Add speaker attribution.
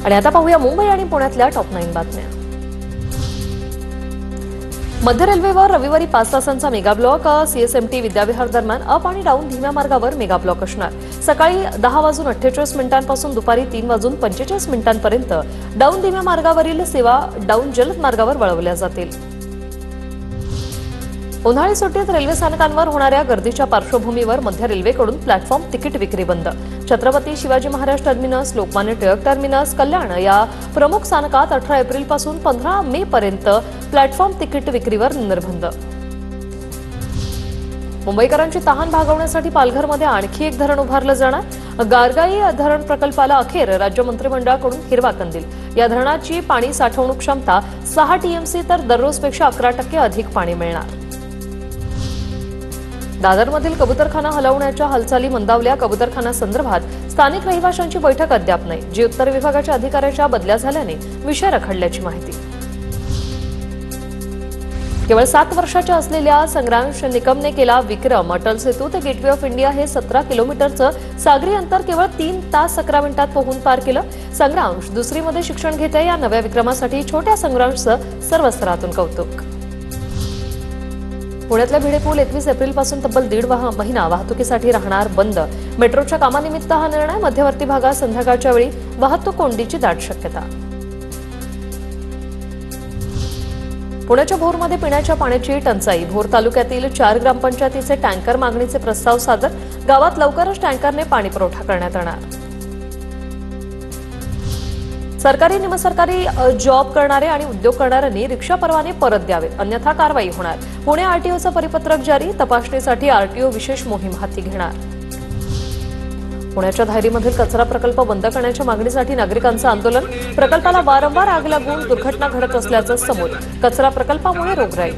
Speaker 1: आणि आता पाहूया मुंबई आणि पुण्यातल्या टॉप 9 बातम्या। मध्य रेल्वेवर रविवारी 5 तासांचा मेगा ब्लॉक। सीएसएमटी विद्याविहार दरम्यान अप आणि डाऊन धीम्या मार्गावर मेगा ब्लॉक असणार। सकाळी 10:48 पासून दुपारी 3:45 पर्यंत डाऊन धीम्या मार्गावरील सेवा डाऊन जलद मार्गावर वळवल्या जातील। उन्हाळी सुट्टीत रेल्वे स्थानकांवर होणाऱ्या गर्दीच्या पार्श्वभूमीवर मध्य रेल्वेकडून प्लॅटफॉर्म तिकीट विक्री बंद। छत्रपती शिवाजी महाराज टर्मिनस, लोकमान्य टिळक टर्मिनस, कल्याण या प्रमुख स्थानकात 18 एप्रिल पासून 15 मे पर्यंत प्लॅटफॉर्म तिकीट विक्रीवर निर्बंध। मुंबईकरांची तहान भागवण्यासाठी पालघरमध्ये आणखी एक धरण उभारलं जाणार। गारगाई धरण प्रकल्पाला अखेर राज्य मंत्रिमंडळाकडून हिरवा कंदील। या धरणाची पाणी साठवणूक क्षमता 6 टीएमसी तर दररोजपेक्षा 11% अधिक पाणी मिळणार। दादरमधील कबूतरखाना हलवण्याच्या हालचाली मंदावल्या। कबूतरखाना संदर्भात स्थानिक रहिवाशांची बैठक अद्याप नाही। जी उत्तर विभागाच्या अधिकाऱ्याच्या बदल्या झाल्याने विषय रखडल्याची माहिती। केवळ 7 वर्षाच्या असलेल्या संग्रांश निकमने केला विक्रम। अटल सेतू ते गेटवे ऑफ इंडिया हे 17 किलोमीटरचं सागरी अंतर केवळ 3 तास 11 मिनिटात पोहून पार केलं। संग्रांश दुसरीमध्ये शिक्षण घेते। या नव्या विक्रमासाठी छोट्या संग्रांशचं सर्व स्तरातून कौतुक। पुण्यातल्या भिडे पूल 21 एप्रिलपासून तब्बल 1.5 महिना वाहतुकीसाठी राहणार बंद। मेट्रोच्या कामानिमित्त हा निर्णय। मध्यवर्ती भागात संध्याकाळच्या वेळी वाहतूक कोंडीची दाट शक्यता। पुण्याच्या भोरमध्ये पिण्याच्या पाण्याची टंचाई। भोर तालुक्यातील 4 ग्रामपंचायतीचे टँकर मागणीचे प्रस्ताव सादर। गावात लवकरच टँकरने पाणी पुरवठा करण्यात येणार। सरकारी निमसरकारी जॉब करणारे आणि उद्योग करणाऱ्यांनी रिक्षा परवाने परत द्यावे, अन्यथा कारवाई होणार। पुणे आरटीओचं परिपत्रक जारी। तपासणीसाठी आरटीओ विशेष मोहीम हाती घेणार। पुण्याच्या धायरीमधील कचरा प्रकल्प बंद करण्याच्या मागणीसाठी नागरिकांचं आंदोलन। प्रकल्पाला वारंवार आग लागून दुर्घटना घडत असल्याचं समोर। कचरा प्रकल्पामुळे रोगराई।